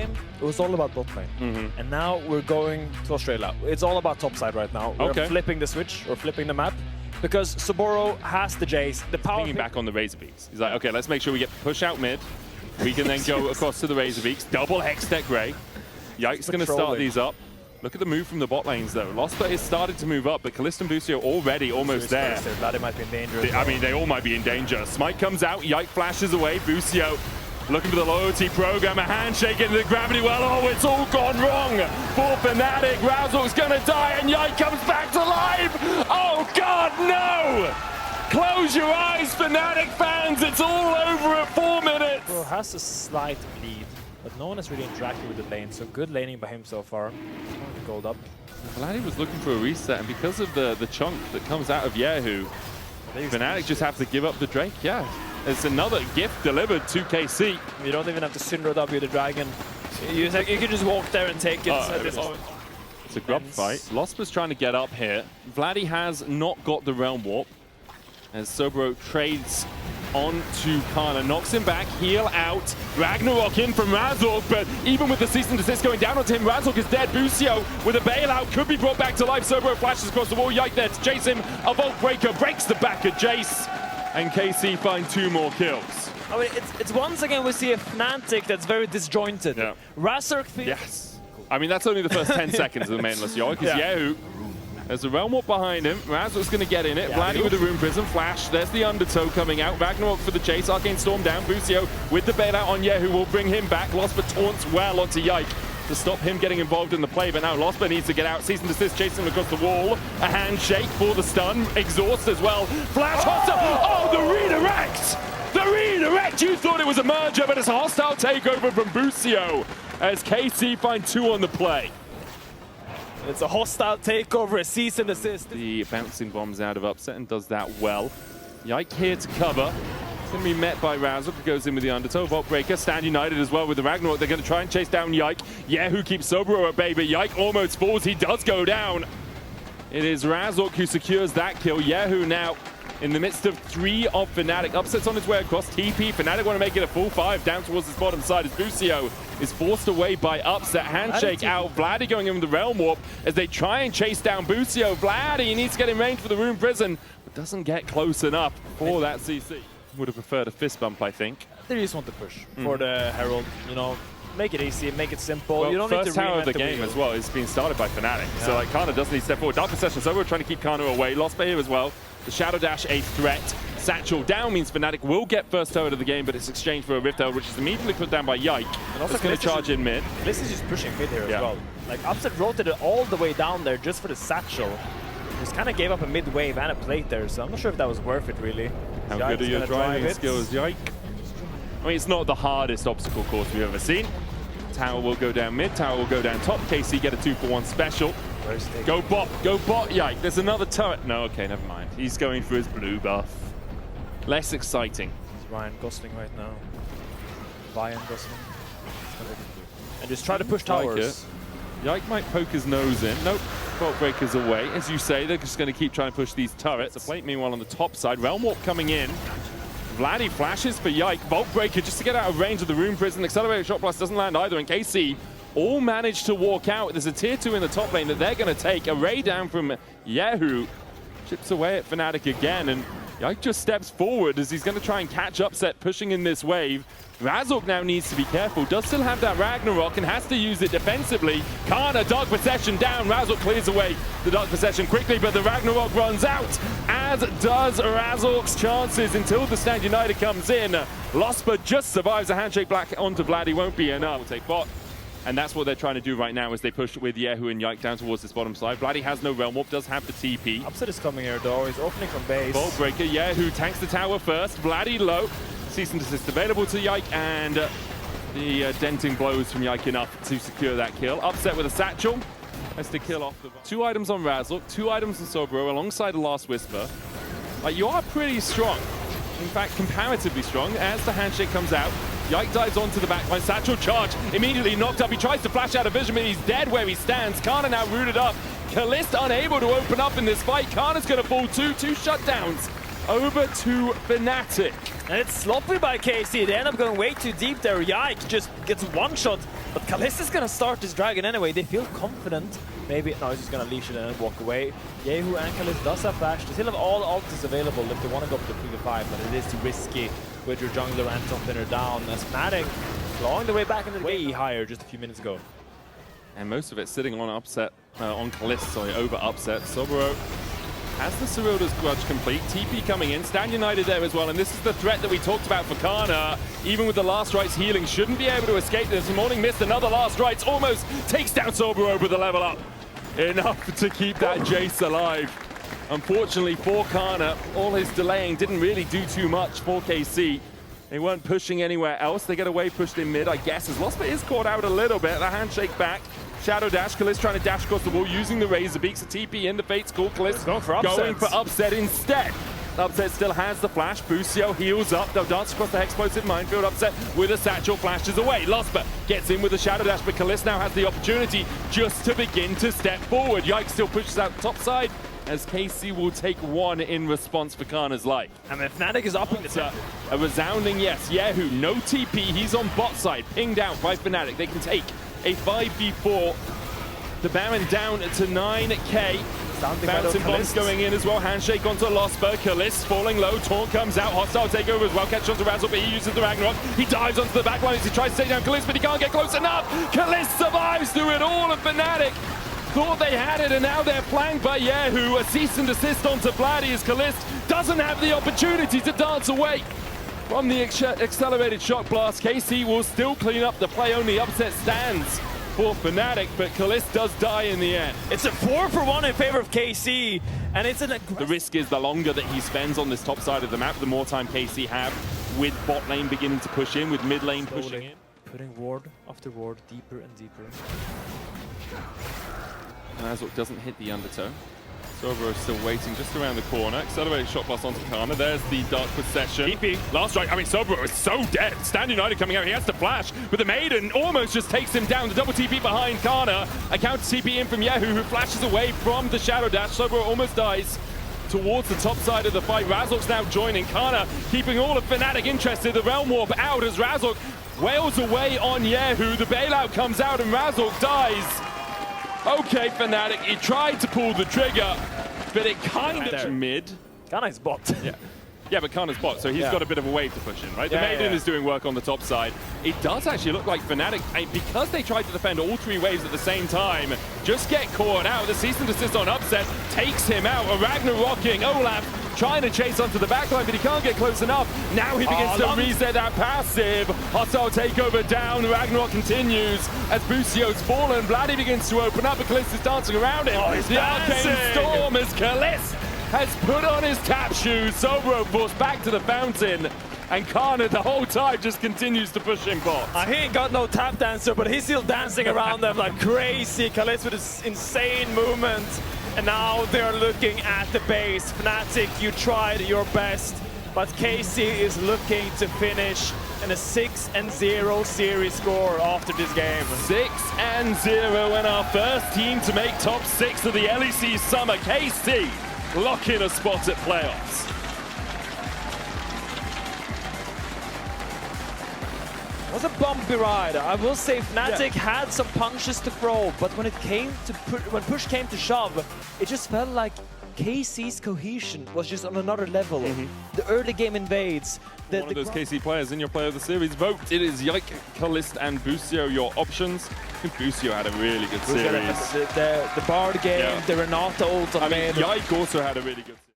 game, it was all about bot lane. And now we're going to Australia. It's all about top side right now. We're flipping the switch, or flipping the map. Because Soboro has the Jace, the power. Pinging back on the Razor Beaks. He's like, okay, let's make sure we get push out mid. We can then go across to the Razor Beaks. Double Hex Tech Grey. Yike's going to start these up. Look at the move from the bot lanes though. Lospa has started to move up, but Caliste and Busio already almost there. Vladi might be in danger. I mean, they all might be in danger. Smite comes out, Yike flashes away. Busio looking for the loyalty program, a handshake into the gravity well. Oh, it's all gone wrong for Fnatic. Razork's gonna die and Yike comes back to life. Oh God, no! Close your eyes, Fnatic fans. It's all over at 4 minutes. Bro has a slight lead, but no one has really interacted with the lane, so good laning by him so far. Gold up. Vladi was looking for a reset, and because of the chunk that comes out of kyeahoo, Fnatic just have to give up the Drake. Yeah, it's another gift delivered to KC. You don't even have to Syndra W the dragon. You can just walk there and take it at this point. It's a grub fight. Lospa's trying to get up here. Vladi has not got the Realm Warp, as Soboro trades onto Canna, knocks him back, heal out. Ragnarok in from Razork, but even with the cease and desist going down onto him, Razork is dead. Busio with a bailout could be brought back to life. Soboro flashes across the wall. Yike there to chase him. A Vault Breaker breaks the back of Jace, and KC find 2 more kills. I mean, it's once again we see a Fnatic that's very disjointed. Yeah. Razork. Yes. I mean, that's only the first 10 seconds of the mainless Yike. kyeahoo. There's a Realm Warp behind him. Razork's going to get in it. Vladi with the Rune Prism. Flash. There's the Undertow coming out. Ragnarok for the chase. Arcane Storm down. Busio with the bailout on kyeahoo will bring him back. Lospa taunts well onto Yike to stop him getting involved in the play. But now Lospa needs to get out. Cease and desist, chasing him across the wall. A handshake for the stun. Exhaust as well. Flash hostile. Oh, the redirect! The redirect! You thought it was a merger, but it's a hostile takeover from Busio as KC find 2 on the play. It's a hostile takeover, a cease and desist. The bouncing bombs out of Upset and does that well. Yike here to cover. It's going to be met by Razork, who goes in with the Undertow. Vault Breaker, stand united as well with the Ragnarok. They're going to try and chase down Yike. kyeahoo keeps Soboro at bay, but Yike almost falls. He does go down. It is Razork who secures that kill. kyeahoo now in the midst of 3 of Fnatic. Upset's on his way across TP. Fnatic want to make it a full 5 down towards his bottom side as Busio is forced away by Upset. Handshake out. Vladi going in with the Realm Warp as they try and chase down Busio. Vladi needs to get in range for the Rune Prison, but doesn't get close enough for that CC. Would have preferred a fist bump, I think. They just want to push for the Herald, you know. Make it easy, make it simple. Well, you don't first need to tower of the reinvent game wheel. as well is being started by Fnatic. So like Canna doesn't need to step forward. Dark Possession, so we're trying to keep Canna away. Lospa here as well. The Shadow Dash a threat. Satchel down means Fnatic will get first tower of the game, but it's exchanged for a Rift Herald, which is immediately put down by Yike. And also going to charge in mid. This is just pushing mid here as well. Like Upset rotated all the way down there just for the Satchel. Just kind of gave up a mid wave and a plate there, so I'm not sure if that was worth it really. How good are your driving skills, Yike? I mean, it's not the hardest obstacle course we've ever seen. Tower will go down mid, tower will go down top. KC get a 2-for-1 special. Go bot, Yike. There's another turret. No, okay, never mind. He's going for his blue buff. Less exciting. It's Ryan Gosling right now. Ryan Gosling. And just try to push towers. Yike might poke his nose in. Nope. Vault Breaker's away. As you say, they're just going to keep trying to push these turrets. A plate meanwhile on the top side. Realm Warp coming in. Vladi flashes for Yike. Vault Breaker just to get out of range of the Rune Prison. Accelerated Shot Blast doesn't land either. And KC all manage to walk out. There's a tier 2 in the top lane that they're going to take. A ray down from kyeahoo. Chips away at Fnatic again. And Yike just steps forward as he's going to try and catch Upset, pushing in this wave. Razork now needs to be careful. Does still have that Ragnarok and has to use it defensively. Canna, Dark Possession down. Razork clears away the Dark Possession quickly, but the Ragnarok runs out, as does Razork's chances until the Stand United comes in. Lospa just survives a handshake black onto Vladi. Won't be enough. We'll take bot. And that's what they're trying to do right now as they push with kyeahoo and Yike down towards this bottom side. Vladi has no Realm Warp, does have the TP. Upset is coming here though, he's opening from base. Vault Breaker, kyeahoo tanks the tower first. Vladi low. Cease and desist available to Yike, and the denting blows from Yike enough to secure that kill. Upset with a Satchel. Has to kill off the... 2 items on Razork, 2 items on Soboro alongside the Last Whisper. Like, you are pretty strong. In fact, comparatively strong. As the handshake comes out, Yike dives onto the backline. Satchel charge, immediately knocked up. He tries to flash out of vision, but he's dead where he stands. Canna now rooted up. Caliste unable to open up in this fight. Canna's going to fall too. 2 shutdowns over to Fnatic. And it's sloppy by KC. They end up going way too deep there. Yike just gets one shot. But Caliste is going to start this dragon anyway. They feel confident. Maybe, no, he's just going to leash it and walk away. kyeahoo and Caliste does have flash. They still have all ults available if they want to go for the 3-5, but it is too risky with your jungler and top laner down. As Fnatic clawing their way back into the way higher just a few minutes ago. And most of it sitting on upset, on Caliste, sorry, over upset. Soboro has the Cyrilda's grudge complete. TP coming in, Stand United there as well, and this is the threat that we talked about for Canna. Even with the Last Rites healing, shouldn't be able to escape this. Morning Mist, another Last Rites, almost takes down Soboro with the level up. Enough to keep that Jace alive. Unfortunately for Canna, all his delaying didn't really do too much for KC. They weren't pushing anywhere else. They get away pushed in mid, I guess, as Lospa is caught out a little bit. The handshake back. Shadow dash, Caliste trying to dash across the wall using the Razor Beaks. A TP in the Fate's Call. Caliste going for upset instead. Upset still has the flash. Busio heals up. They'll dance across the explosive minefield. Upset with a satchel flashes away. Lospa gets in with a shadow dash, but Caliste now has the opportunity just to begin to step forward. Yike still pushes out the top side, as KC will take one in response for Canna's life. And then Fnatic is upping the tempo. A resounding yes. kyeahoo, no TP. He's on bot side, pinged out by Fnatic. They can take a 5v4. The Baron down to 9k. Bouncing bombs going in as well. Handshake onto Lospa. Caliste falling low. Taunt comes out. Hostile takeover as well. Catch onto Razork, but he uses the Ragnarok. He dives onto the backline as he tries to take down Caliste, but he can't get close enough. Caliste survives through it all, and Fnatic thought they had it, and now they're flanked by kyeahoo. A cease and desist onto Vladi as Caliste doesn't have the opportunity to dance away from the accelerated shock blast. KC will still clean up the play. Only upset stands for Fnatic, but Caliste does die in the end. It's a 4-for-1 in favor of KC, and it's an The risk is the longer that he spends on this top side of the map, the more time KC have, with bot lane beginning to push in, with mid lane pushing in. Putting ward after ward deeper and deeper. Razork doesn't hit the undertow. Soboro is still waiting just around the corner. Accelerated shot blast onto Canna. There's the Dark Possession. TP. Last right. I mean, Soboro is so dead. Stand United coming out. He has to flash, but the Maiden almost just takes him down. The double TP behind Canna. A counter TP in from kyeahoo, who flashes away from the Shadow Dash. Soboro almost dies towards the top side of the fight. Razork's now joining. Canna keeping all of Fnatic interested. The Realm Warp out as Razork wails away on kyeahoo. The bailout comes out and Razork dies. Okay, Fnatic, he tried to pull the trigger, but it kind of mid. Canna's bot. Yeah, but Canna's bot, so he's got a bit of a wave to push in, right? The Maiden is doing work on the top side. It does actually look like Fnatic, because they tried to defend all 3 waves at the same time, just get caught out. The cease and desist on upset takes him out. A Ragnarocking Olaf trying to chase onto the backline, but he can't get close enough. Now he begins to reset that passive. Hostile takeover down. The Ragnarok continues as Busio's fallen. Vladi begins to open up, but Caliste is dancing around him. The Arcane Storm as Caliste has put on his tap shoes. Soboro forced back to the fountain, and Canna the whole time just continues to push him bot. He ain't got no tap dancer, but he's still dancing around them like crazy. Caliste with his insane movement. And now they're looking at the base. Fnatic, you tried your best, but KC is looking to finish in a 6-0 series score after this game. 6-0, and our first team to make top 6 of the LEC summer. KC lock in a spot at playoffs. It was a bumpy ride. I will say Fnatic had some punches to throw, but when push came to shove, it just felt like KC's cohesion was just on another level. The early game invades. One of those KC players in your player of the series vote. It is Yike, Caliste, and Busio your options. Busio had a really good series. The Bard game, the Renata ult. I mean, Yike also had a really good series.